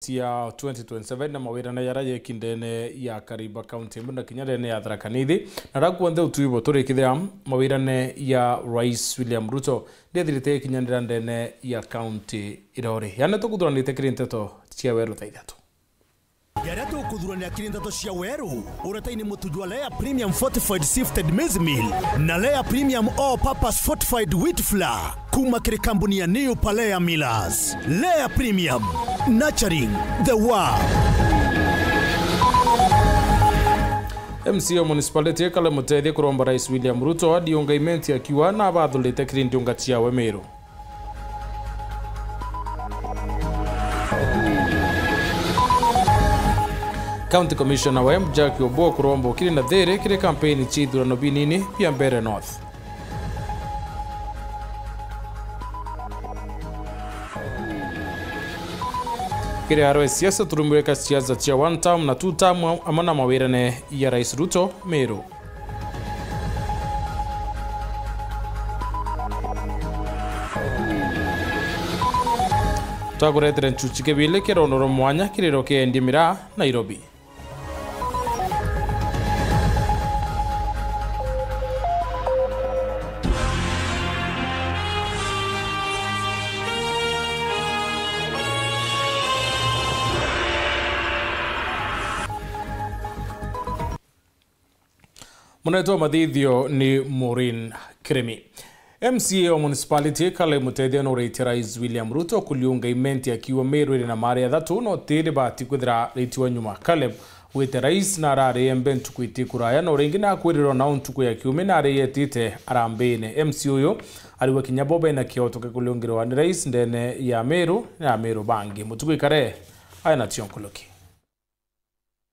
ya 2027 na mawira na yaraye kindene ya Kariba County mbona kinyadene ya Tharaka Nithi na rakuonde utuibo turikithia mawira ne ya Rais William Ruto ndethirite kinyandira ndene ya county irori yana tukuthuranite kirinteto cia weru taithatu Yareto kudhurania kirinteto cia weru urataini mutujwa Lea Premium Fortified Sifted Maize Meal na Lea Premium All Purpose Fortified Wheat Flour kuma kiri kampuni ya New Palea Millers. Lea Premium, nurturing the world. MCO Municipality kale mutethie kuromba Rais William Ruto adiungaimenti akiwa na bathulite kirindunga ciawe Meru. County Commissioner wa Jackie Obo kurombo kiri na there kiri kampeni chithurano binini pia Mbeere North. Kiri haro siasa turumweka siasa cia one term na two term amana mawirane ya Rais Ruto Meru. Taguretere nchuchike bile kironoro mwanya kiriro kiendimira Nairobi. Muneto madithio ni Maureen Kiremi. MCA Municipality kale mutethia no rate Rais William Ruto kuliunga imenti akiwa Meru na Maria thatu no tiri bati kwithira rate wa nyuma kale wete Rais na rare mbentu kwiti kuraya no ringi na kwiriro na untuku ya kiume na rare yetite arambene MCA uyo aliwa kinyabobe na kioto ke kuliungirwa ni Rais ndene ya Meru na Meru bangi mutuku ikare ayana tionkoloki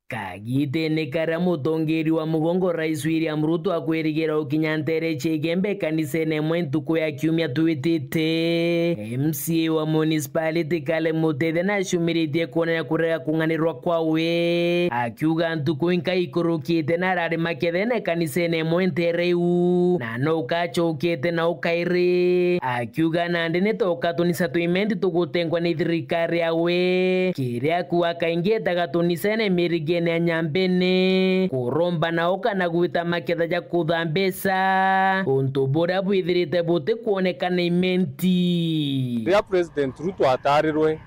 Kagite ne karamutongeri wa mugongo Rais William Ruto akwirigera ukinyantere chegembe kanise ne mwentuko ya kiumia tuitite MCA wa municipality kale mutede na shumiritie kuona ya kurega kunganirwa kwawe akiuga ntuko inka ikurukite na rari makethene kanise ne mwentereu na no kachokete na ukaire akiuga nande ne toka tunisa tuimendi tugutengwa ni thirikari yawe kiria kuwa kaingeta gatunisene mirige ne nyambene kuromba na oka na gwita maketha ja kuthambesa untu bora bwithirite bote kuonekana imenti ria President Ruto atarirwe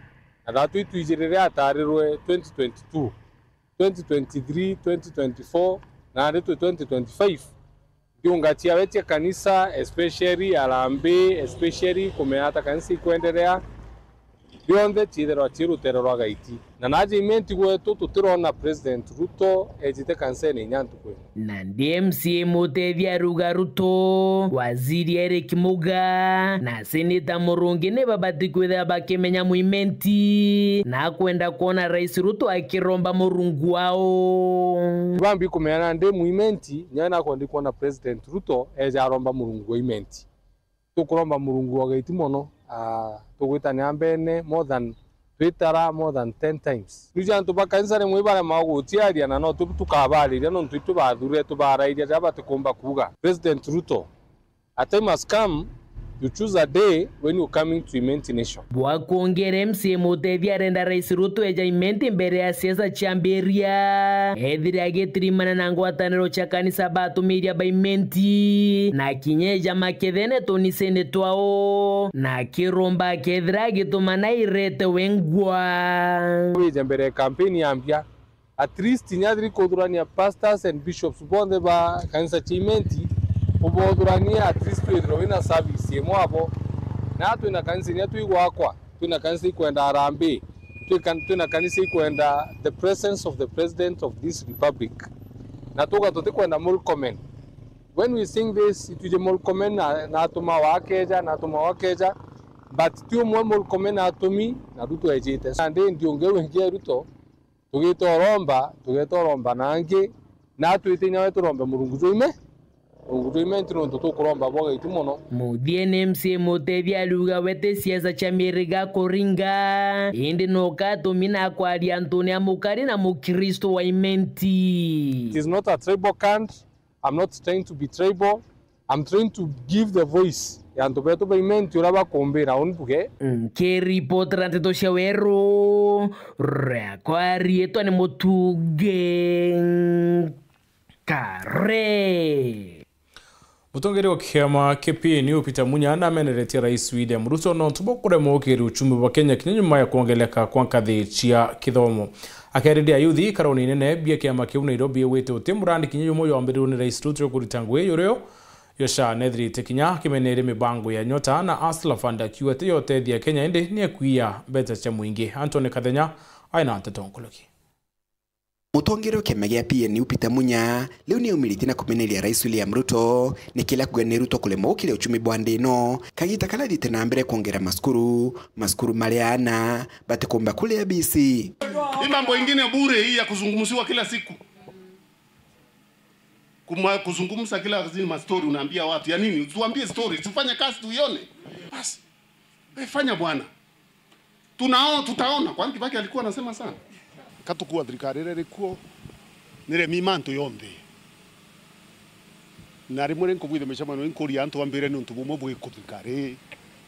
na datu itwijirire atarirwe 2022 2023 2024 na reto 2025 diungatia wetia kanisa especially Arambe especially kumeata kanisa kuendelea bionde chidero chirutero rwa gaiti na naje imenti gwetu tutirona President Ruto ejite kansene nyantu kwe na DMCA mutethia ruga Ruto waziri Eric Muga na seneta Murungi ne babati kwitha bakimenya muimenti na kwenda kuona Rais Ruto akiromba murungu wao bambi kumeana nde muimenti nyana kwa ndikuona President Ruto eja aromba murungu imenti tukuromba murungu wa gaiti mono tugwita nyambene more than 10 times. Nija ntubakanisa ne mwibara magutiaria na no tukabarira no ntu bathure tubarairia jaba tukomba kuga President Ruto a time has come you choose a day when you coming to imenti nation. Bwa kuongere MCA mutethia renda Rais Ruto eja imenti mbere ya siasa chamberia ethiri agetirimana na ngwataniro cha kanisa batumiria ba imenti na kinyeja makethene tonisene twao na kiromba kethira gitumana irete wengwa weja mbere campaign yambia at least nyadri kodurania pastors and bishops bonde ba kanisa chimenti ubodurania at least wedrowina service yemo hapo na tuna kanisa ni atu igwakwa tuna kanisa kwenda Arambe tuna kanisa kwenda the presence of the president of this republic na toka tote kwenda Murkomen. When we sing this ituje Murkomen na atuma wakeja but tio Murkomen na atumi na Ruto ejite ande ndiongewe ngie Ruto tugetoromba nange na tuitinya wetu rombe murungu zoime Muthie MCA mutethia ruga wete siasa cha miriga kuringa indi no katumina kwaria Antoni amukari na mukristo wa imenti. It is not a tribal cant. I'm not trying to be tribal. I'm trying to give the voice yantu betu baimenti ura bakombera unbuge Keripot ranteto shawero Rekwari eto ni motuge Kare Mutongeri wa kiama KPNU Peter Munya ameneretia Rais William Ruto no tubokure ukiri uchumi wa Kenya kinyuma ya kuongeleka kwa kadhi chia kithomo. Akaridia yuthi karoni nene bia kiama kiu Nairobi wete utemurandi kinyumo yo ambiru ni Rais Ruto kuritangwe yoreo yosha nethri tekinya kimenere mibango ya nyota na Asla Fund akiwete yote thia Kenya ende ni akuia beta cha muingi. Antony Kathenya aina antetonkoloki. Mutongero kemegea PNU Peter Munya leo ni umiliti na kumenelia Rais William Ruto ni kila kugene Ruto kulemo kile uchumi bwande no kagita kala dite na mbere kuongera maskuru maleana bate komba kule ya BC. Hii mambo ingine bure hii ya kuzungumziwa kila siku. Kuzungumza kila zini story unaambia watu ya nini? Tuambie story, tufanye kazi tuione. Basi. Fanya bwana. Tutaona kwani Kibaki alikuwa anasema sana. Katukuwa thirikari rerikuo nire mimanto yonthe na rimwe nkubwire mechamano nkuri antu ambere nuntu bumwe bwe kuthikari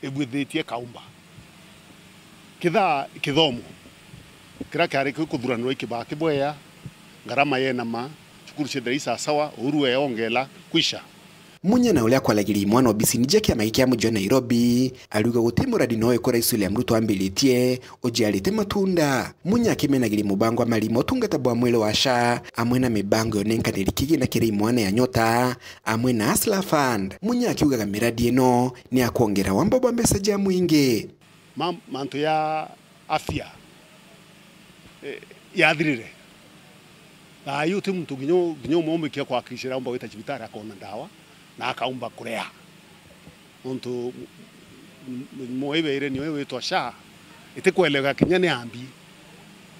ebwithetie kaumba kithomo kira kari kuthuranwa Kibaki bweya ngarama yena ma chukuru chendra isa sawa uruwe ongela kwisha. Munya na ulia kwa lagiri mwana wa BC nijeki ya maiki ya mujua Nairobi aluga gutemura dinoe kwa Rais William Ruto ambilitie oji alite matunda. Munya akimena gili mubango wa malimo tungatabwa mwele wa SHA amwe na mibango yonenka nirikigi na kiri mwana ya nyota amwe na Asla Fund. Munya akiuga miradi eno ni ya kuongera wambobo wa mesaji ya mwingi. Manto ya afya ya adhirire ayuti mtu ginyo mombe kia kwa kishira umba weta chibitara akona dawa na akaumba kurea onto moebe ire ni wewe to SHA itekweleka kinyane ambi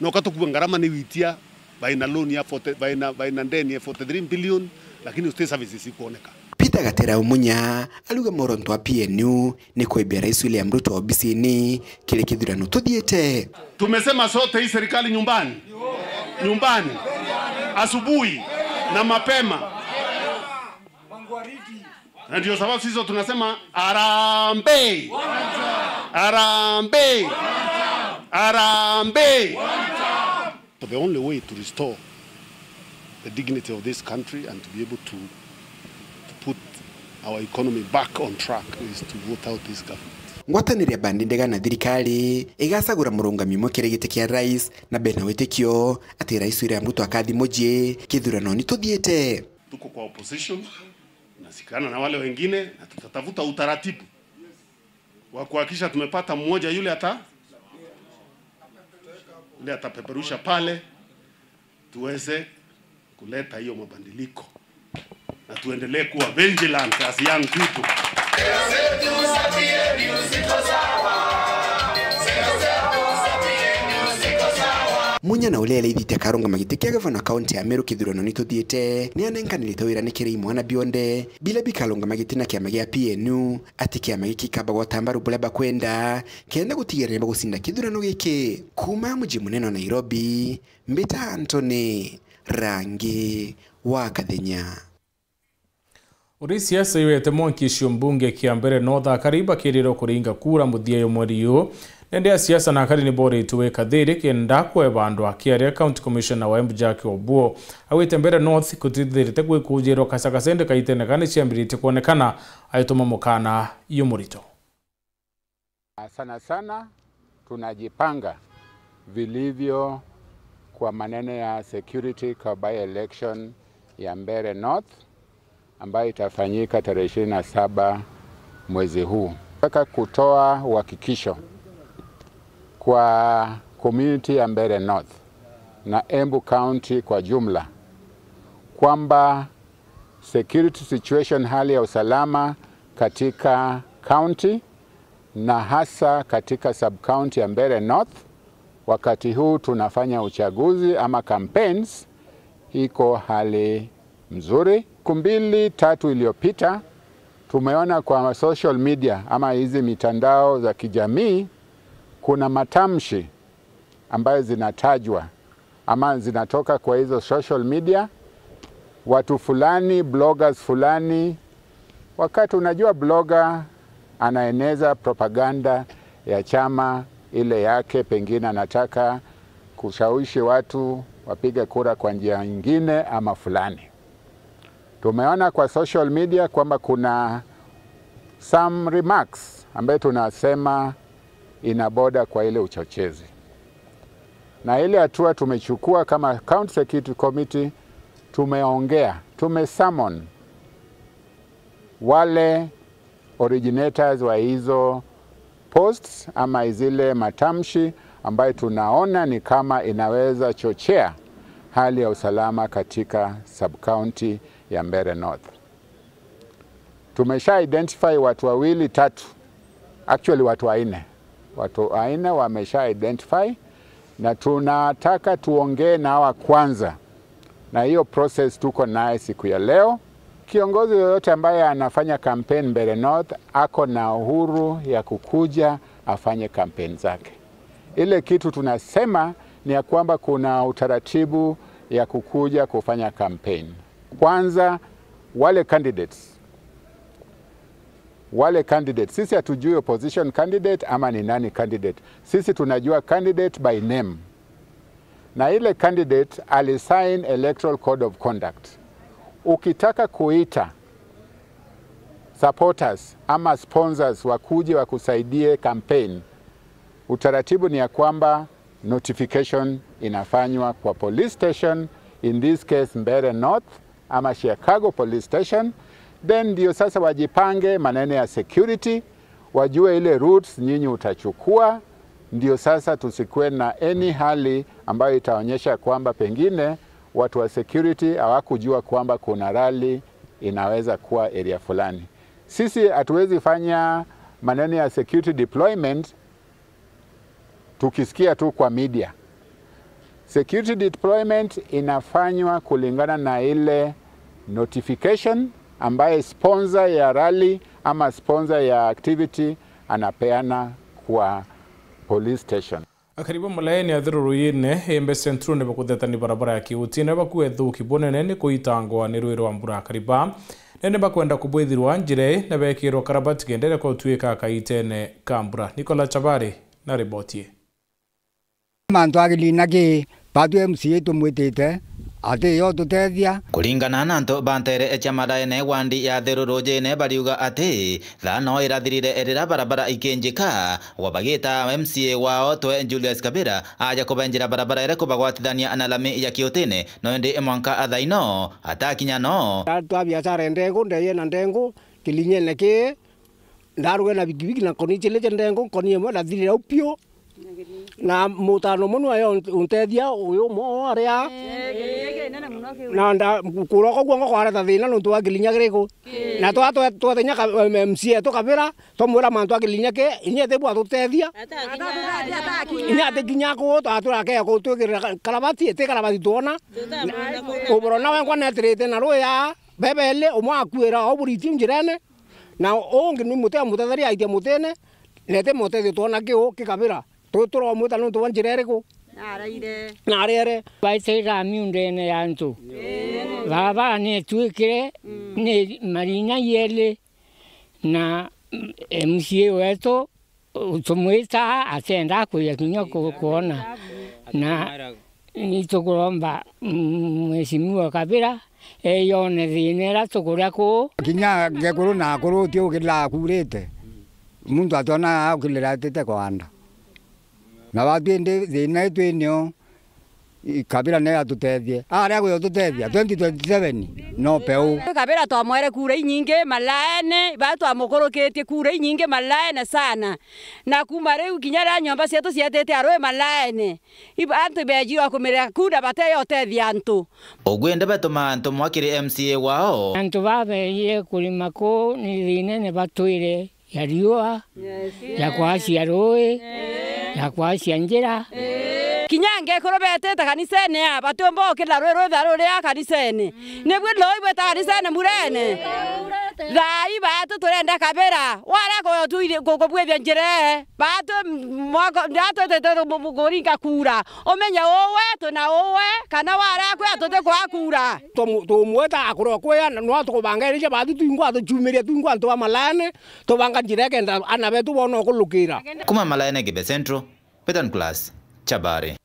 no katukuwa ngarama ni witia baina loan ya 40 baina ndeni ya 43 billion lakini ustate services ikuoneka. Peter Gatera Munya aluga moronto wa PNU ni kuibia Rais William Ruto wa BC ni kile kithurano tuthiete. Tumesema sote hii serikali nyumbani asubuhi na mapema. Na ndio sababu sisi tunasema Harambee. Harambee. Harambee. The only way to restore the dignity of this country and to be able to put our economy back on track is to vote out this government. Ngwatanire bandi ndega na thirikari igasagura murungami mokere gite kia rais na bena wetekio ati Rais William Ruto akathi moje kithurano ni tuthiete. Tuko kwa opposition nasikana na wale wengine na tutatafuta utaratibu wa kuhakikisha tumepata mmoja yule atapeperusha pale tuweze kuleta hiyo mabadiliko na tuendelee kuwa vigilant as young people. Munya na ulele ithite karonga magitikia gavana county ya Meru kithurano ni tuthiete ni anenkanirite wira ni kiri mwana bionde bila bikalonga magitina kia magia PNU ati kia magiki kaba watambaru bulaba kwenda kenda gutigera nimba gusinda kithurano giki kuma muji muneno Nairobi Mbita Antony Rangi wa Kathenya. Uri siasa iwete mwankisho mbunge kia mbere North kariba kiriro kuringa kura muthia yo mweri yu nende siasa na kari ni bore ituwe kadhiri kienda kwe bandu akiaria county commissioner wa Embu Jack Obuo awite mbere North kutithirite kwe kujiro kasakasende kaitenekane chiambirite kuonekana ayitoma mukana iyo murito. Sana tunajipanga vilivyo kwa maneno ya security kwa by election ya Mbeere North ambayo itafanyika tarehe 27 mwezi huu. Nataka kutoa uhakikisho kwa community ya Mbeere North na Embu County kwa jumla kwamba security situation, hali ya usalama katika county na hasa katika sub county ya Mbeere North wakati huu tunafanya uchaguzi ama campaigns iko hali mzuri. 2-3 iliyopita tumeona kwa social media ama hizi mitandao za kijamii kuna matamshi ambayo zinatajwa ama zinatoka kwa hizo social media, watu fulani, bloggers fulani. Wakati unajua blogger anaeneza propaganda ya chama ile yake, pengine anataka kushawishi watu wapige kura kwa njia nyingine ama fulani. Tumeona kwa social media kwamba kuna some remarks ambaye tunasema inaboda kwa ile uchochezi. Na ile hatua tumechukua kama County Security Committee, tumeongea, tumesummon wale originators wa hizo posts ama zile matamshi ambayo tunaona ni kama inaweza chochea hali ya usalama katika sub-county ya Mbeere North. Tumesha identify watu wawili tatu, actually watu wanne. Watu wanne wamesha identify na tunataka tuongee na hawa kwanza. Na hiyo process tuko naye siku ya leo. Kiongozi yoyote ambaye anafanya campaign Mbeere North ako na uhuru ya kukuja afanye campaign zake. Ile kitu tunasema ni ya kwamba kuna utaratibu ya kukuja kufanya campaign. Kwanza wale candidates, sisi hatujui opposition candidate ama ni nani candidate. Sisi tunajua candidate by name. Na ile candidate alisign electoral code of conduct. Ukitaka kuita supporters ama sponsors wakuje wakusaidie campaign, utaratibu ni ya kwamba notification inafanywa kwa police station, in this case Mbeere North ama Chicago police station. Then ndio sasa wajipange maneno ya security, wajue ile routes nyinyi utachukua, ndio sasa tusikue na any hali ambayo itaonyesha kwamba pengine watu wa security hawakujua kwamba kuna rally inaweza kuwa area fulani. Sisi hatuwezi fanya maneno ya security deployment tukisikia tu kwa media. Security deployment inafanywa kulingana na ile notification ambaye sponsor ya rally ama sponsor ya activity anapeana kwa police station. Akaribu mulaeni athiruru yine embe centru ne bakuthetani barabara ya kiuti ne bakuethu kibonene ne kuitangwa ni rwiro wa mbura kariba nene bakwenda kubwithirwa njire ne bekirwo karabati gendere kwa tuika kaitene kambura. Nicola Chabari na riboti. Mantu agilina ki patu MCA tumwitite ate yo tutethia kuringana na antu bantere echamadaene wandi ya thiruru ne bariuga ati thano irathirire erira barabara ikinjika wabagita MCA wao to Julius Kabira aja kubenjira barabara ere kubagwatithania analami ya kiutine no ndi emwanka athaino atakinya no twa biashara ndengu ndeye na ndengu kilinyene ki ndaruge na bigibigi na konichele ndengu koniemwe na thirira upio na mutano muno ayo untethia uyu mo aria na nda kuroko gwo ngwara ta thina no twagilinya giriko na twatenya MCA to Kabira tomwira mantu agilinya ke inyete bwa tutethia inyate ginya ko atura ke ko tugira karabati ete karabati tuona ubro na wenkwa netrete na roya bebele umwa akwira oburiti njirene na ongi ni mutethari aitia mutene nete mutethio tuona ke o ke Kabira Totoro muta no to wanjirere ko narere baise ramiunde ne yantu baba ne tuikire ne marina yele na MCA wetu tumwita atenda kuyakinya kuona na nitokuromba mheshimiwa Kabira eyone thinera tukuria ku kinya gekuru na kuru tio kila kurete muntu atona akilira tete kwanda na batwende thina twinio Kabira ne atutethie aria gwe tutethia 2027 no peu Kabira twamwere kura nyinge malaene batu amukoroketie kura nyinge malaene sana na kumare ukinyara nyomba cietu cietete arwe malaene ibantu bejiro kumira kura bateyo tethia antu ogwende betuma antu mwakiri MCA wao antu babe kulima ko ni thine ne batwire ya riua ya kwacia roi ya kwacia njira kinyange korobete ta kanisene abatombo kila rero tharore ya kanisene nebwe loibwe ta kanisene murene Rai batu turenda Kabera. Wala ko bwethia njire. Batu mwako ndato te mugoringa kura. Omenya owe na owe kana wala ko atote kwa kura. To mweta akuro ko ya no to bangereje batu tuingwa to chumeria tuingwa to amalane to banga njire kenda anabetu bono ko lukira. Kuma Malane Gibe Central, Petan Class, Chabare.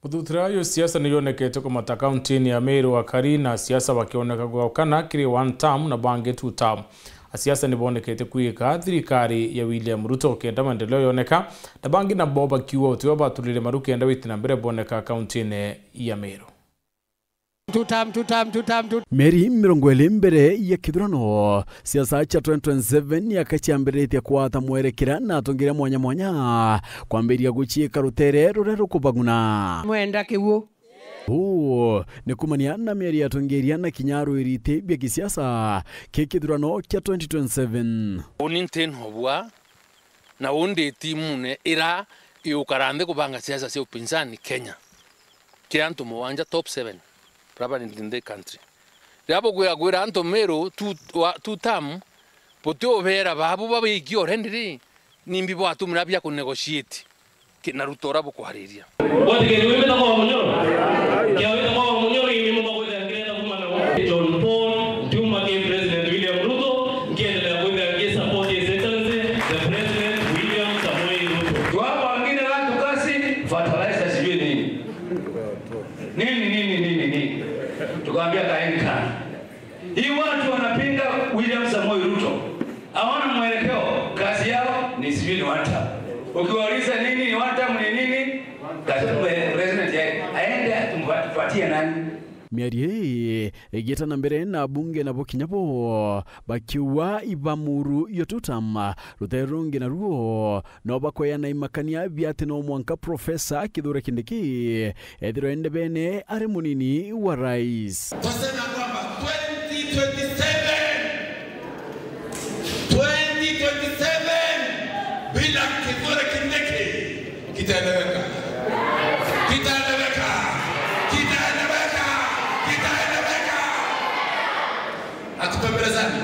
Muthuthira yo siasa niyonekete kumata kaunti ya Meru Wakari na siasa wakioneka gukana kiri 1 term na bange 2 term. Siasa nibonekete kuika thirikari ya William Ruto kenda maendeleo yoneka na bangi na boba kiwa utiwa batulile maruke enda witina mbere boneka kaunti ya Meru. Tutam. Meri mirongwele mbere ya kithurano siasa cha 2027 yakachiambirite kwata mwerekera na atongira mwanya kwambiria guchiika rutere rurero kubaguna mwenda kiwu ni kumania na meri ya tongeria na kinyaru irite bya kisiasa kithurano cha 2027 uninten hobwa na unde timune ira yukarande kubanga siasa cia upinzani Kenya kiantu mwanja top 7 probably in the country. Rabo gwira anto Meru 2 term potio vera babu babiki orendiri nimbi bo atumira bya ku negotiate kina Ruto rabo kwariria. Wote ke wewe tako munyo. Kia wewe tako munyo ni mimo kwa kuendelea kumana John Paul Juma ke President William Ruto kiendelea kuendelea support his excellency the President William Samoei Ruto. Tuwapo wengine watu kasi fertilizer sijui nini. Tukaambia kaenka. Hii watu wanapinga William Samoei Ruto. Hawana mwelekeo. Kazi yao ni sijui ni wata. Ukiwauliza nini ni wata nini? Kazi president yake aende tumpatie nani? Miari egeta na mbere na bunge na bokinyabo bakiwa ibamuru yotutam ruterungi na ruo no bakoya na imakania byate no mwanka profesa Kithure Kindiki ediro ende bene ari munini wa rais. Tunasema kwamba 2027 bila Kithure Kindiki kitaeleweka. Atupembelezani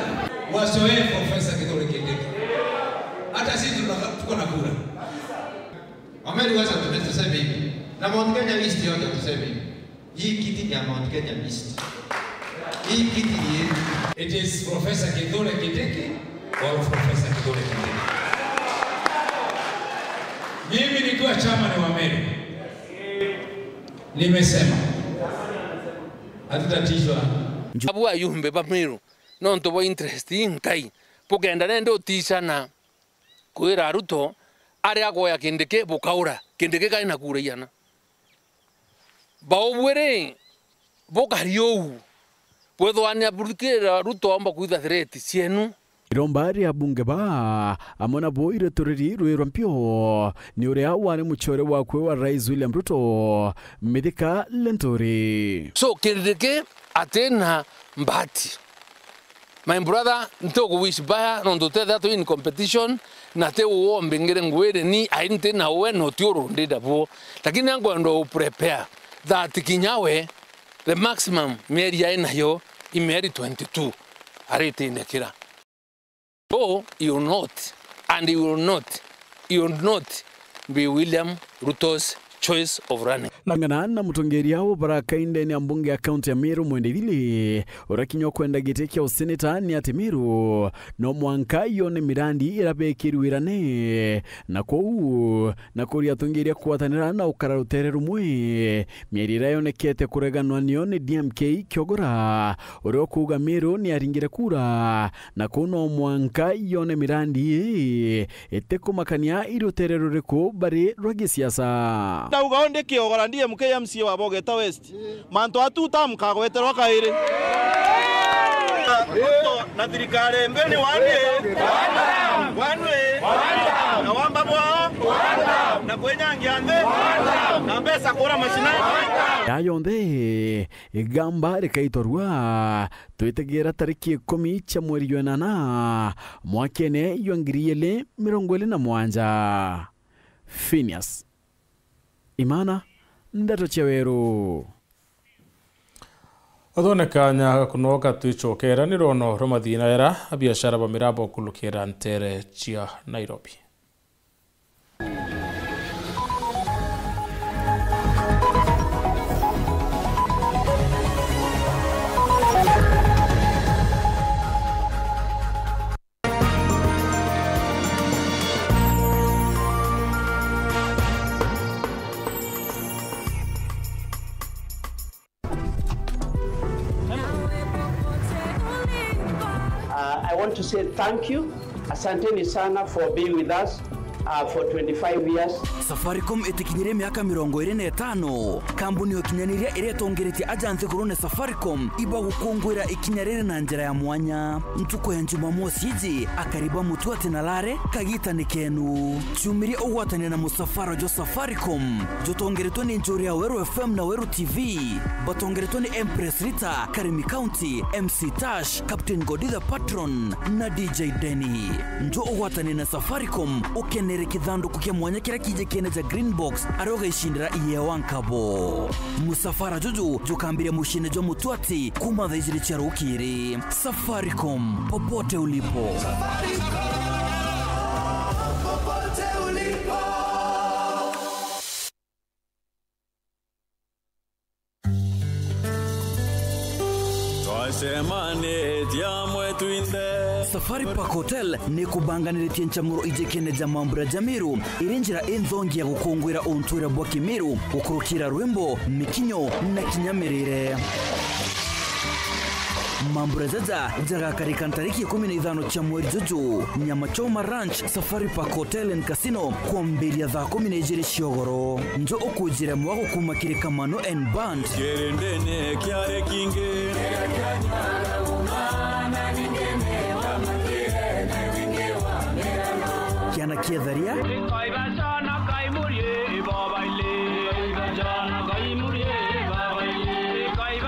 wasoe profesa Kithure Kindiki. Hata sisi tuko na kura. Ameri wacha tuseme hivi. Na Mount Kenya list yote tuseme hivi. Hii kiti ni ya Mount Kenya list. Hii kiti ni it is Professor Kithure Kindiki or Professor Kithure Kindiki. Mimi nikiwa chama ni wa Meru. Nimesema hatutatishwa. Abu ayumbe ba Meru nonto bo interesting kai pokenda nende otisana kwira Ruto ari agoya Kindiki bukaura Kindiki kai na kura yana baobwere bokario puedo anya burkira Ruto amba kuitha threat sienu Irombari ya bunge ba amona boire toreri ruero mpio ni urea wale muchore wa kwewa rais William Ruto Medika Lentori. So Kindiki atena mbati. My brother ntoko wish baya nondo te that in competition na te uo mbengere ngwere ni ainte na we no tioro ndeda bo lakini yango ndo prepare that kinyawe the maximum meri ya nayo imeri 22 arete ndekira. So you will not and you will not be William Ruto's choice of running. Nangana na mutongeri yao baraka inde ni ambunge akaunti ya Meru mwendevili urakinyo kwenda giteki ya useneta ni ati Meru no mwanka yone mirandi irabekiru irane na kou na kuri atongeri ya kuwatanira na ukararutere rumwe mieri rayone kete kureganwa nione DMK kiogora ureo kuga Meru ni aringire kura na kuno mwanka yone mirandi eteko makania irutere rureko bari rwagi siasa. Na ugaonde kiogora ndiye MKMC wa Bogeta West. Manto atuta mkagweterwa kaire. Na thirikari mbeni wande. Wanwe. Na wamba bwa. Na kwenyangia nde. Na pesa kura mashina. Yayonde igamba rekaitorwa tuitegera tariki 10 cha mweri wa 8 mwakene yongiriele 27 Phineas Imana Ndato Cheweru. Othonekanya kunoka tuichokera ni rono romathina era biashara ba mirabo kulukira ntere chia Nairobi. I want to say thank you. Asanteni sana for being with us for 25 years. Safaricom itikinyire miaka 25. Kambuni yokinyaniria iretongeretie ajanthi kurone Safaricom iba gukungwira ikinyarire na njira ya mwanya. Ntuko ya Jumamosi iji akariba mutu atinalare kagita ni kenu. Chumiri ugwatani na musafara jo Safaricom. Jotongeretwa ni njuri ya Weru FM na Weru TV. Batongeretwa ni Empress Rita, Karimi County, MC Tash, Captain Godi the Patron na DJ Denny. Njo ugwatani na Safaricom ukenere kidhando kukia mwanya kira kije kene ja Green Box aroga ishindira iye wankabo. Musafara juju jukambire mushine jo mutuati kuma dhaijiri charukiri. Safaricom popote ulipo. Popote ulipo. Safari Park Hotel ni kubanganiritie nchamuro ijekene ja mambura jamiru irinjira enzongi ya gukungwira ontura bwa kimiru ukurukira rwembo mikinyo na kinyamirire. Mambura jaja jaga karika ntariki 15 cha mweri juju Nyama Choma Ranch Safari Park Hotel and Casino kwa mbili ya dha 10 shiogoro. Njo okujire mwako kumakiri kamano and band Kerendene kiare kinge Kiana Kiedharia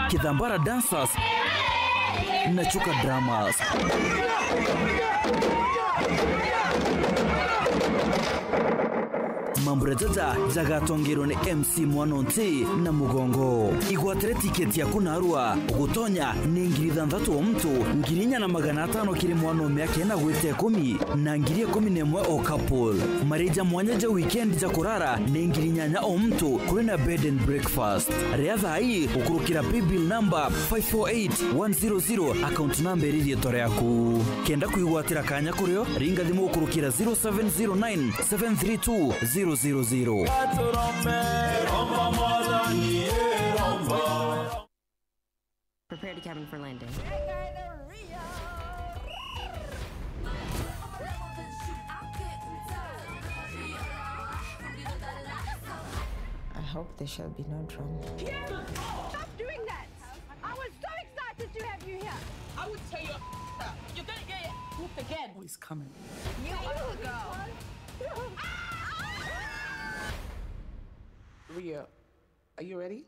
Kidhambara Dancers na Chuka Dramas. Mambura jaja jaga tongero ni MC Mwanonti na Mugongo. Igwatere tiketi ya kunarua gutonya ni ngiri 6 wa mtu ngirinya na 500 kiri mwanaume yake na gwete 10 na ngiri 11 o couple. Mareja mwanyaja weekend ja kurara ni ngirinya o mtu kuri na bed and breakfast. Readha hii ukurukira paybill number 548100 account number iri tore yaku. Kenda kuigwatira kanya kuryo ringa thimu ukurukira 0709 732 000. Prepare to cabin for landing. I hope there shall be no trouble. Stop doing that! I was so excited to have you here. I would tell you, you're gonna get hooked again. Who is coming? You little girl. Ria, are you ready?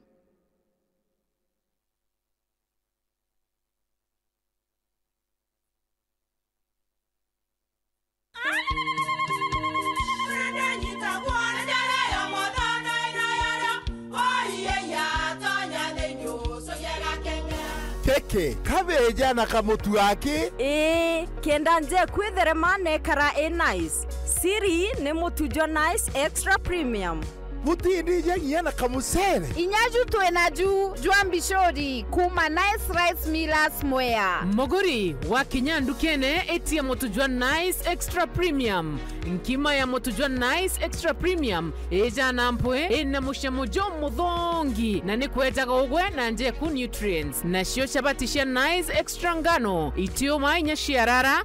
Keke, kabeja na kamutu wake? Kenda nje kwitherema nekara nice. Siri ni mutujo nice extra premium. Mutindi nje na kamusere. Inyaju tuenaju juambishori kuma nice rice millers mwea. Mogori wa kinyandu kene eti ya motujwa nice extra premium. Nkima ya motujwa nice extra premium eja nampwe ena mushamujo mudhongi na nikweta kogwe na nje ku nutrients na shio chabatisha nice extra ngano itio mainya shiarara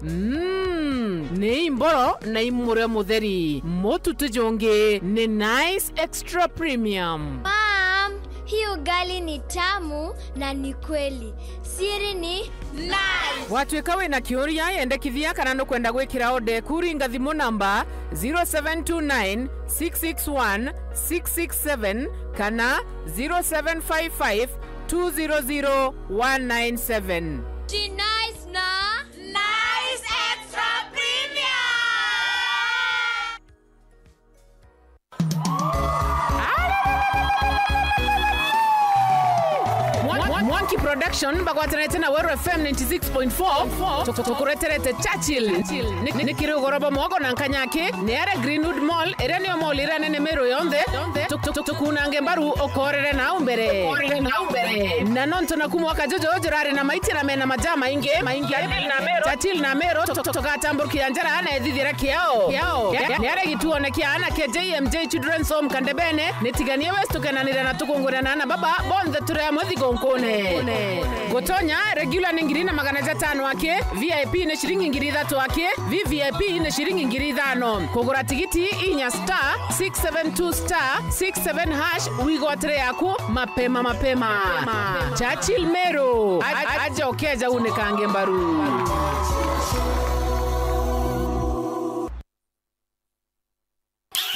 ne imboro na imure mutheri motu tujonge ne nice extra premium. Mom, hii ugali ni tamu na ni kweli. Siri ni nice. Watwekawe na kioria yende kithia kana no kwenda gwikira ode kuringa thimu namba 0729 661 667 kana 0755 200 197. She nice na nice extra premium. Monkey production bagwatanete na Weru FM 96.4 tukureterete Churchill nikirugoroba mogo na nkanyaki nere Greenwood Mall erenio mall iranene mero yonde tukunange mbaru okorere na umbere na nonto na kumwaka jojo jorare na maitira mena majama inge Churchill na mero tukatamburki anjara ana edithira kiao nere gituone kiana ke JMJ Children's Home Kandebene nitiganie westukenanira na tukungurana na baba bonde ture muthigo nkone gotonya regular ni ngiri na magana 500 wake VIP ni shilingi ngiri 3 wake VVIP ni shilingi ngiri 5 kugura tigiti inya star 672 star 67 hash wigotre yako mapema Churchill Mero aja okeja unekange mbaru.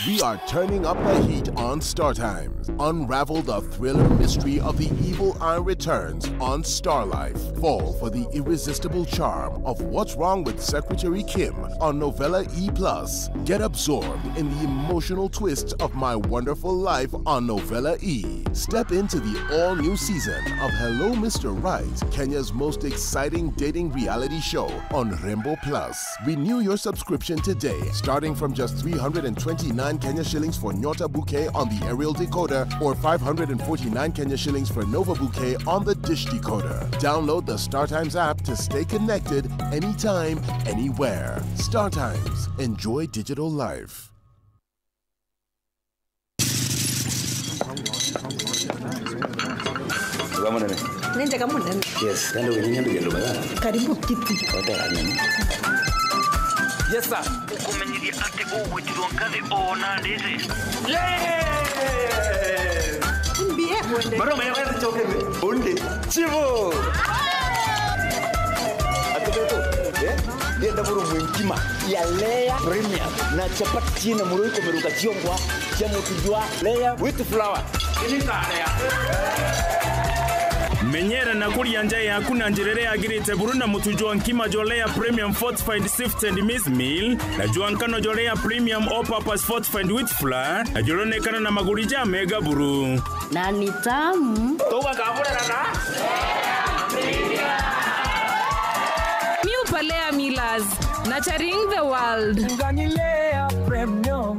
We are turning up the heat on Star Times. Unravel the thriller mystery of the evil eye returns on Star Life. Fall for the irresistible charm of What's Wrong with Secretary Kim on Novella E+. Get absorbed in the emotional twists of My Wonderful Life on Novella E. Step into the all-new season of Hello Mr. Right, Kenya's most exciting dating reality show on Rainbow Plus. Renew your subscription today, starting from just 329 Kenya shillings for Nyota Bouquet on the aerial decoder or 549 Kenya shillings for Nova Bouquet on the dish decoder. Download the StarTimes app to stay connected anytime, anywhere. StarTimes. Enjoy digital life. Yes, karibu kiti. Yes, sir. Kumenyiria ate ugwitirwo ngathi ona ndiri. Mbie mwende. Maroma ya wewe chokere. Onde. Chivo. Atoto. Ndio buru mwingima ya Lea Premium na chapati china muruiko meruka chiongwa cha mutujwa Lea with flour. Ini karea. Menyera na kuria njai hakuna njirere agirite buruna mutujwa nkima jolea premium fortified sifted maize meal na juankano jolea premium all purpose fortified wheat flour na jolonekana na magurija mega buru na ni tamu toka kabura na New Palea Millers nurturing the world. Nganilea premium.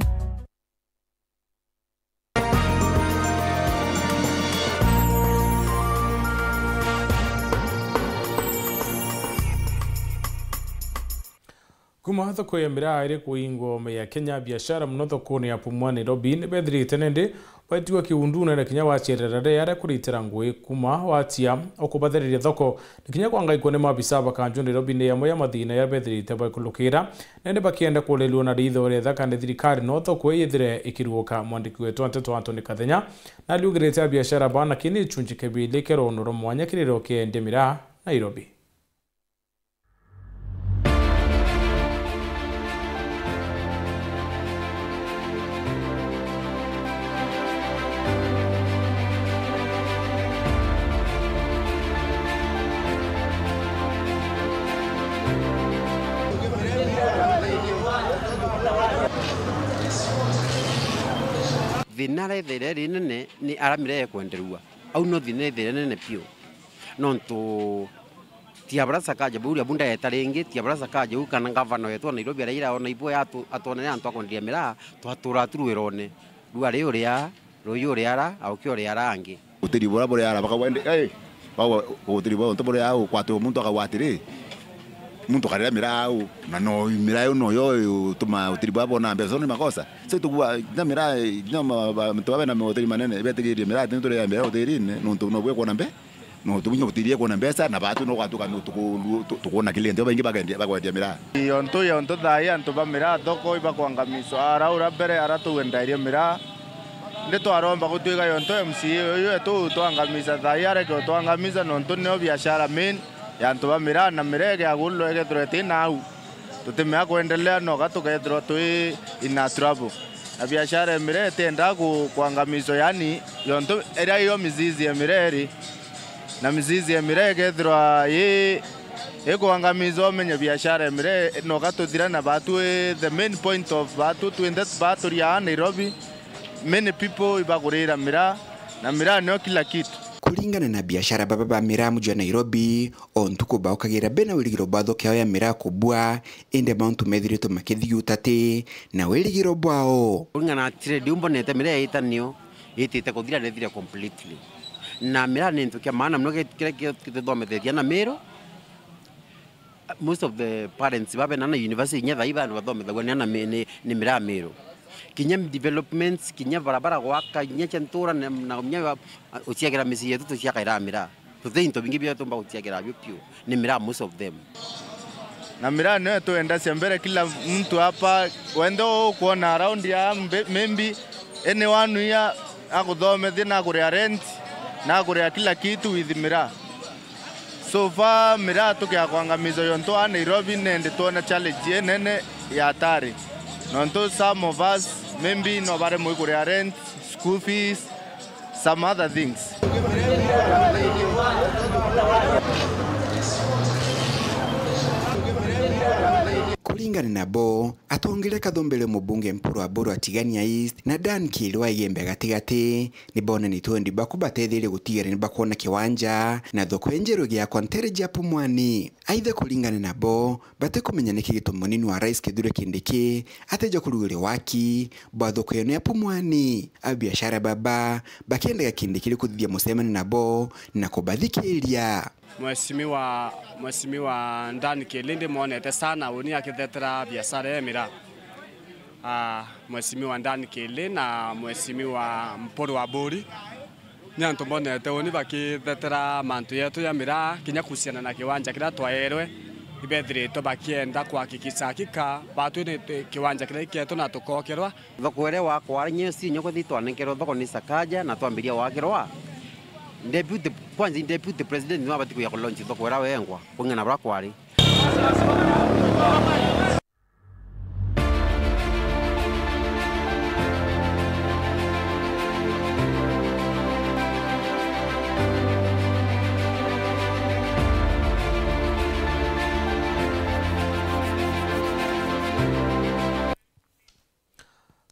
Kuma thoko ya miraa iri kuingwo ya Kenya biashara muno thoko-ini ya Pumwani Nairobi ni bethirite nende baitiwa kiunduna na kinya wacererere yare kuritira ngui kuma watia okubatheriria thoko ni kinya kwangaikwo ni mabisa bakanjo Nairobi ni yamo ya mathina ya bethirite bakulukira nende bakienda kulelwo na ritho retha kana thirikari no thoko yithire ikiruoka mwandiki wetu Anteto Anthony Kathenya na liugirite biashara bana kini chunjike bilekero noro mwanya kiriro kiende miraa Nairobi. Thinare there nene ni aramire kwenderua au no thine there nene pio nonto tiabrasa kaje buri bunda yetarengi tiabrasa kaje ukana gavana yetu Nairobi araira ona ibo yatu atone antu akondia mira twatura turuirone duare uria royo uria au kyo uria rangi utiri bora bora ara bakawende bawa utiri bora nto bora au kwatu muntu akawatire muntu karira mirau na no mirau no yo tuma utiribu bona mbezo ni makosa sasa tukua na mira na mtu wabe na moteri manene betegiri mira tinto ya mira utiri no tu no bwe kona mbe no tu nyo utirie kona mbesa na batu no kwatu kanu tukuna client baingi bagendia mira yonto dai anto ba mira doko iba kwangamiso ara ura bere ara tu endairie mira ndeto aromba kutwiga yonto MCA yo tu tuangamiza dai ara ko tuangamiza no tu no biashara main yanto ba mira na mirege agullo ege tureti nau tutemea kuendelea no gatukethirwo twi ina trouble na biashara mire tenda kuangamizo yani yonto era yo mizizi ya mireri na mizizi ya mirege thirwa kuangamizo menye biashara mire no gatuthira na batu the main point of batu to in that batu ya Nairobi many people ibagurira mira na mira no kila kitu kulingana na biashara baba ba mira mji wa Nairobi ontuko ba ukagira bena wirigiro batho kya ya mira kubwa ende bantu methirito makithiutate na wirigiro bwao kulingana trade umbonete mira itanio itite kuthira nethira completely na mira nintukia maana mnoge kile kithometheria na miro. Most of the parents babe na university nyatha iba no bathomethagwa ni mira miro kinya developments kinya barabara gwaka kinya chentura na nya uciagira misi yetu tuciakaira mira tuthinto bingi bia tumba uciagira byo pio ni mira most of them na mira no tuenda mbele kila mtu hapa wendo kuona around ya maybe anyone ya akuthomethia na kuria rent na kuria kila kitu with mira. So far mira tukia kuangamiza yonto a Nairobi nende tuona challenge nene ya hatari. Nonto some of us maybe no bare mo kuria rent, school fees, some other things. Kulingana na bo atongere kathombele mubunge mpuru wa Buru Atigania East na Dan Kilwa yembe gatigati ni bona ni twendi bakubatethire gutigere ni bakona kiwanja na thoko enjero gya kontere japu mwani. Aidha kulingana na bo bate kumenya niki gitumo nini wa Rais Kithure Kindiki ateja kurugule waki bwa thoko yeno ya pumwani abiashara baba bakenda Kindiki kuthithia musemani na bo na kubadhikiria. Mheshimiwa Ndani Kilindi monete sana uni akithetera biashara ya mira. Mheshimiwa Ndani Kilindi na Mheshimiwa Mpuru wa Buri ni antu monete uni bakithetera mantu yetu ya mira kinya kusiana na kiwanja kira twaerwe ibethirito bakienda kuhakikisha hakika batu ni kiwanja kira kietu na tukokerwa thoko ere wakwa nyesi nyoko thitwanenkerwa thoko ni Sakaja na twambiria wakirwa Deputy President no abati kuya kolonchi thoko era wengwa kungena bra kwari.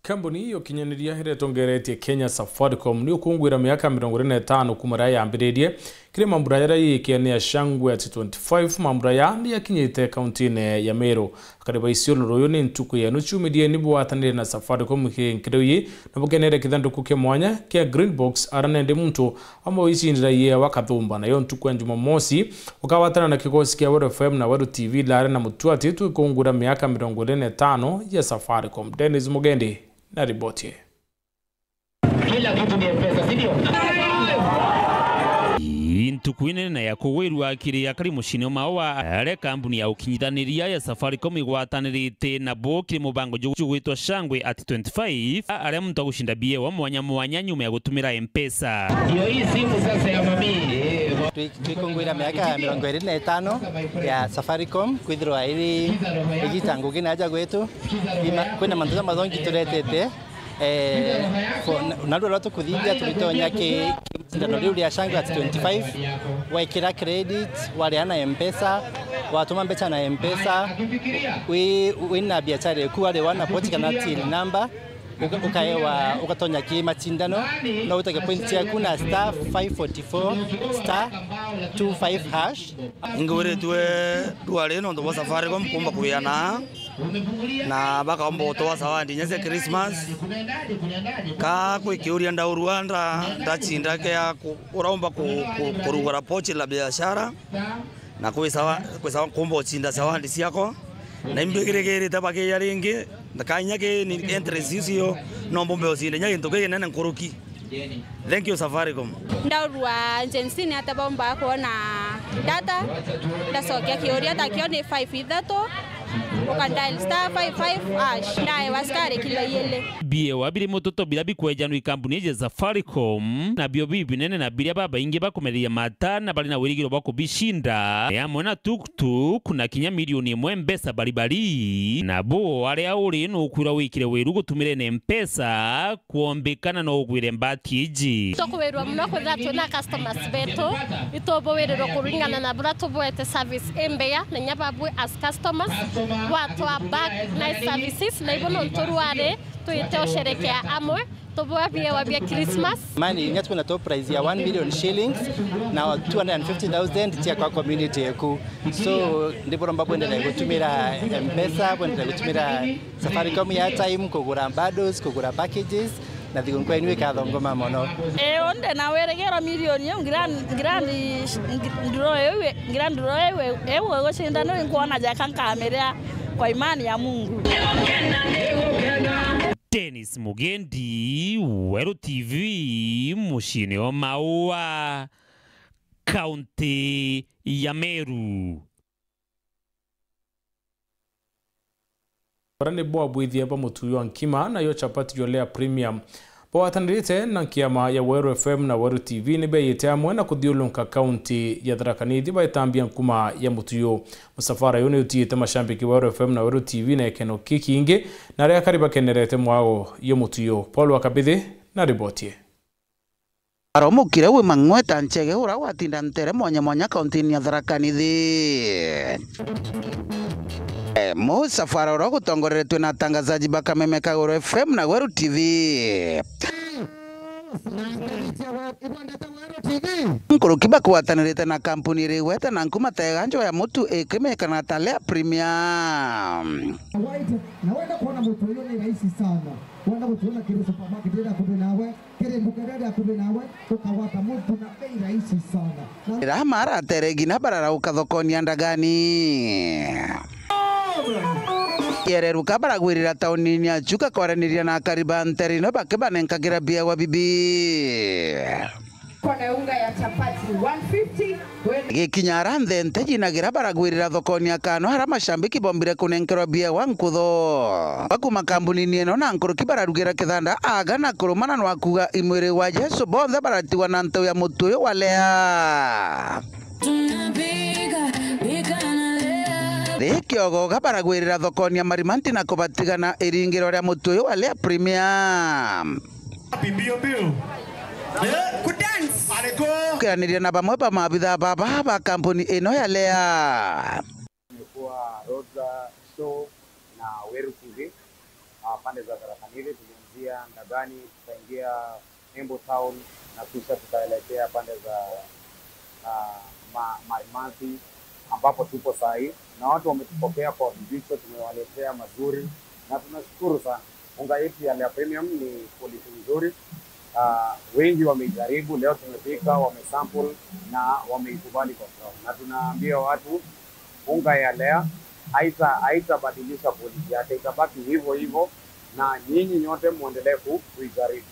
Kambuni hiyo kinyaniria hiretongeretie Kenya Safaricom ni ukungwira miaka 45 kumara yambiririe kire mambura yari ikene shangwe at 25 mambura ya ni yakinyite county ya Meru akariba isiolo royo ni ntuku ya nuchu media ni bwatanire na Safaricom kirenkireyi no bukenere kithanduku ke mwanya ke Green Box aranende muntu amo isindira ye wakathumba na yo ntuku ya Jumamosi ukawatana na kikosi kia Wero FM na Wero TV lare na mutuati tu ikungwira miaka 45 ya Safaricom. Dennis Mugende na ripoti. Kila kitu ni pesa, si ndio? Intukuine na ya kuweru akiri akari mushine mawa are kambuni ya ukinyithaniria ya Safaricom igwatanirite na bokire mubango jugwitwa shangwe at 25 are muntu agushinda bie wa mwanya nyuma ya gutumira M-Pesa. Ndio hii simu sasa ya mami. Twikungwira miaka 25 ya Safaricom kwithirwa iri igitangu kinaja gwetu kwina mantu mathongi turetete na rwero tukuthithia tulitonya ki ndano riu ria shangwe at 25 waikira credit wariana M-Pesa watuma mbeca na M-Pesa wina biashara ku wale wana pochi kana till number ukaewa ukatonya ki machindano na utake point yaku na star 544 *25 hash ingore tuwe duale no ndo Safaricom kumba kuyana na baka ombo to sawandi nyese Christmas ka kwikiuria ndaurua ndachinda ke uraomba kurugura pochi la biashara na kwisawa kumba uchinda sawandi siako na imbigirigiri tabake yaringi ndakanya ke ni entrance hiyo nombo mbe osinde nyake ntoke nene nkuruki. Thank you Safaricom. Ndaurua jensini hata bomba kuona data ndasokia kiuria takio ni 5 ithato ukadial star 55 hash ndae waskare kilo yele bie wabiri mutoto bila bikweja no ikambuni ya Safaricom na bio bibi nene na bilia baba inge bakomeria mata na bali na wirigiro bako bishinda ya mona tuktuk na kinya milioni M-Pesa bali na bo are auri no kwira wikire weru gutumire ne M-Pesa kuombekana no gwire mbatiji tokuwerwa muno kwithatu na customers beto itobo werero kuringana na burato boete service embeya na nyababwe as customers watu wa back nice services na ibono ntoruare tuite osherekea amwe Wabia Christmas. Mani ingat kuna top prize ya 1 million shillings na 250,000 tia kwa community yeku. So ndipo ambapo endelea kutumira M-Pesa, endelea kutumira Safaricom ya time kugura bundles, kugura packages na thigũnkũ ĩnu ĩkathongoma mũno. Onde na weregera milioni yo grand draw ewe gũcindano nikuona jaka kamera kwa imani ya Mungu. Dennis Mugendi, Weru TV, mushini wa Maua, kaunti ya Meru. Barani boa bwithia pa mutuyo wa Nkima na yo chapati jolea premium. Bawatanirite na kiama ya Weru FM na Weru TV ni beyete amwena kudhiulunka kaunti ya Tharaka Nithi baitambia nkuma ya mutuyo. Musafara yone utiite mashambiki Weru FM na Weru TV na ekeno kiki inge na rea kariba kenerete mwao ya mutuyo. Paul Wakabithi na ribotie. Aromukire we mangweta nchege ura watinda ntere mwanya kaunti ya Tharaka Nithi. Musafara ura gutongoreretwe na tangazaji Bakameme Kagoro FM na Weru TV. Nkurukiba kuwatanirite na kampuni riwete na nkuma teganjo ya mutu ikimeka na talea premium. Na wenda kuona mutu hiyo ni rahisi sana. Wenda kutuona kile supermarket ile akube nawe, kile mbukarada akube nawe, tukawata mutu na bei rahisi sana. Ramara teregina barara ukathokoni andagani. Yereruka baragwirira taunini achuka kwaraniria na kariba nterino bakeba nenkagira bia wa bibi. Kona unga ya chapati 150. Gikinyara nthente jinagira baragwirira thokoni akano hara mashambiki bombire kunenkerwa bia wa nkutho. Bakuma kambuni eno na nkuruki bararugira kithanda aga na kurumana no akuga imwiri wa Jesu bonthe baratiwa na nteu ya mutuyo walea. Kiogo gabaragwirira thokoni ya Marimanti na kubatigana iringiro ria mutuyo walea premium. Bio. Kudance. Aleko. Kianiria na bamwe ba mabitha baba ba kampuni eno ya lea. Nimekuwa Roza Show na Weru TV. Pande za Tharaka Nithi tulianzia Ndagani, tukaingia Embu Town na kisha tukaelekea pande za Marimanti ambapo tupo saa hii na watu wametupokea kwa vijicho, tumewaletea mazuri na tunashukuru sana. Unga yetu ya Lea Premium ni quality nzuri. Wengi wameijaribu, leo tumepika, wamesample na wameikubali kwa sababu. Na tunaambia watu unga ya Lea haitabadilisha quality yake, itabaki hivyo hivyo na nyinyi nyote muendelee kuijaribu.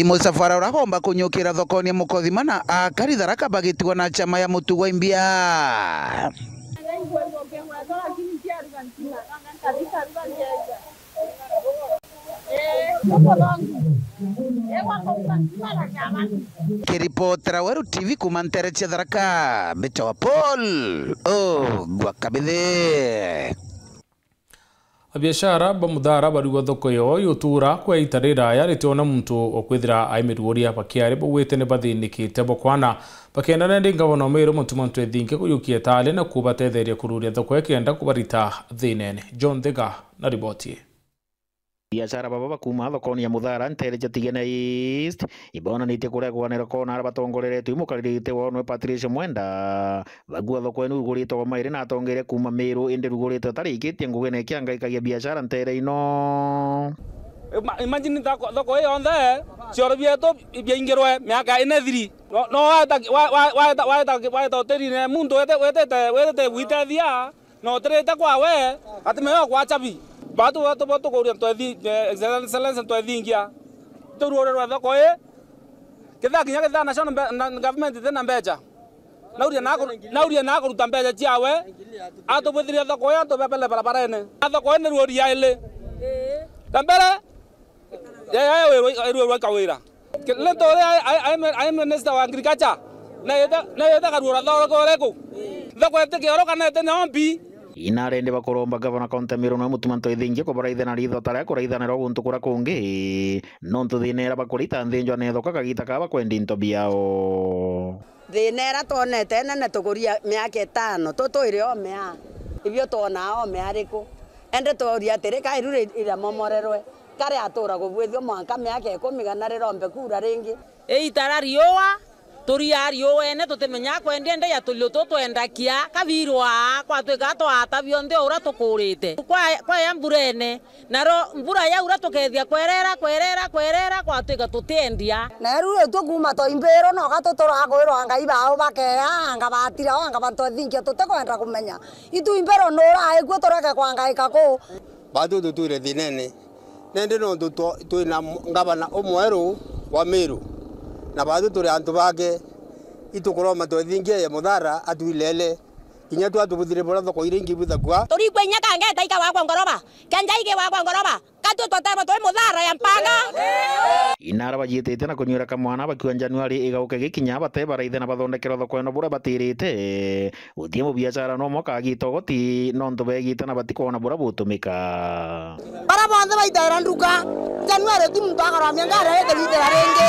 Musafara urahomba kunyukira thokoni mukothima na akari Tharaka bagitiwa na chama ya mutugwa imbia. Kiripotera Weru TV kumantere cha Tharaka Beta wa Paul Gwakabithi. Biashara bamudara bariwa thoko yo yutura kwa itarira yaritiona muntu okwithira aimiruoria bakiare bwete ne bathinikite bokwana bakenda nende ngabona mero mutumantu ethinke kuyukia tale na kubatetheria kururia thoko ekenda kubarita thinene. John Thega na riboti. Biashara baba bakuma thokoni ya Muthara ntere jatigena East ibona nite kuregwanira kona ara batongorerete imukaririte wonwe Patricia Mwenda bagua thoko enu gurito maire na atongere kuma Meru inde rugurito tarikitie ngugene kiangaikagia biashara ntere ino. Imagine thoko iyo onthe cioro bieto ibiingirwe miaka ine thiri no wa terine muntu wetete gwitethia no terete kwawe atimeo kwa chabi batu kuria ntoethi excellence ntoethingia turuore rwa thoko kitha kinya kitha national government tena mbecha nauria na kuruta mbecha ciawe atubuthiria thoko ya tubepele barabarene thoko ni ruoria ile kambere ruo kawira lento I minister wa agriculture na yeta karuora thoko reku thoko etikero kana etene ombi inarende bakoromba gavana kaunti Meru no mutumanto ithingie kubaraithana ritho tara kuraithana ro guntu kura kungi no ntuthinera bakurita nthinjwa ne thoka kagita kaba kwendi into biao thinera tonete nene tuguria miaka 5 tutuire omea ibio tona omea riku ende turia tiri kairure ira momorerwe kare atura gubwithio mwanka miaka 10 kana rirombe kura ringi itara riua turia riua ene tutimenya kwendia ndia tulio tutwendakia kabirwa kwa twika twata bionde ura tukurite kwa ya mburene naro mbura ya ura tukethia kwerera kwa twika tutendia na rure tukuma to imbero no gatutura gwirwa ngai bao bakeya anga batira anga batothinkia tutakwenda kumenya itu imbero no ra iguo tureke kwa ngai kako batu tutire thinene nende no tuina ngabana omweru wa Meru na batu turi antu bake itukuroma twethingie ya muthara atuilele kinya tu atubuthire bora thoko iringi butha kwa turi kwenya kange taika wa ngoroba kenjaige wa ngoroba katu twatema twa muthara ya mpanga inara bajitete na kunyura kamwana bakiwa Januari igauke gikinya bate baraithe na bathondekero thoko eno bura batirite uthie mu biashara no moka gitogoti no ntubegite na batikona bura butumika bara bonde baitera nduka Januari timu twagaromia ngara ete bitera renge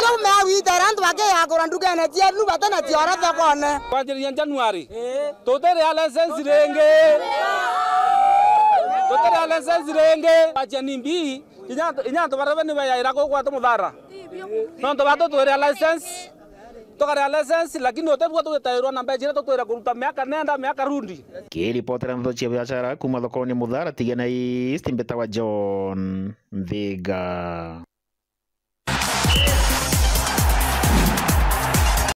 tume witera ndu bake yagura nduka ene tie nu batana tiora thokone kwanjiria Januari tutere license renge tutere license renge acha nimbi inyanto barabeni bayaira ko kwa muthara no ndo bato tuere license tokare license lakini otebwa tugetairwa na mbejira tutwira kuruta miaka nenda miaka rundi kiripotera ndo cia biashara kuma thokoni muthara tigana East Mbeta wa John Viga.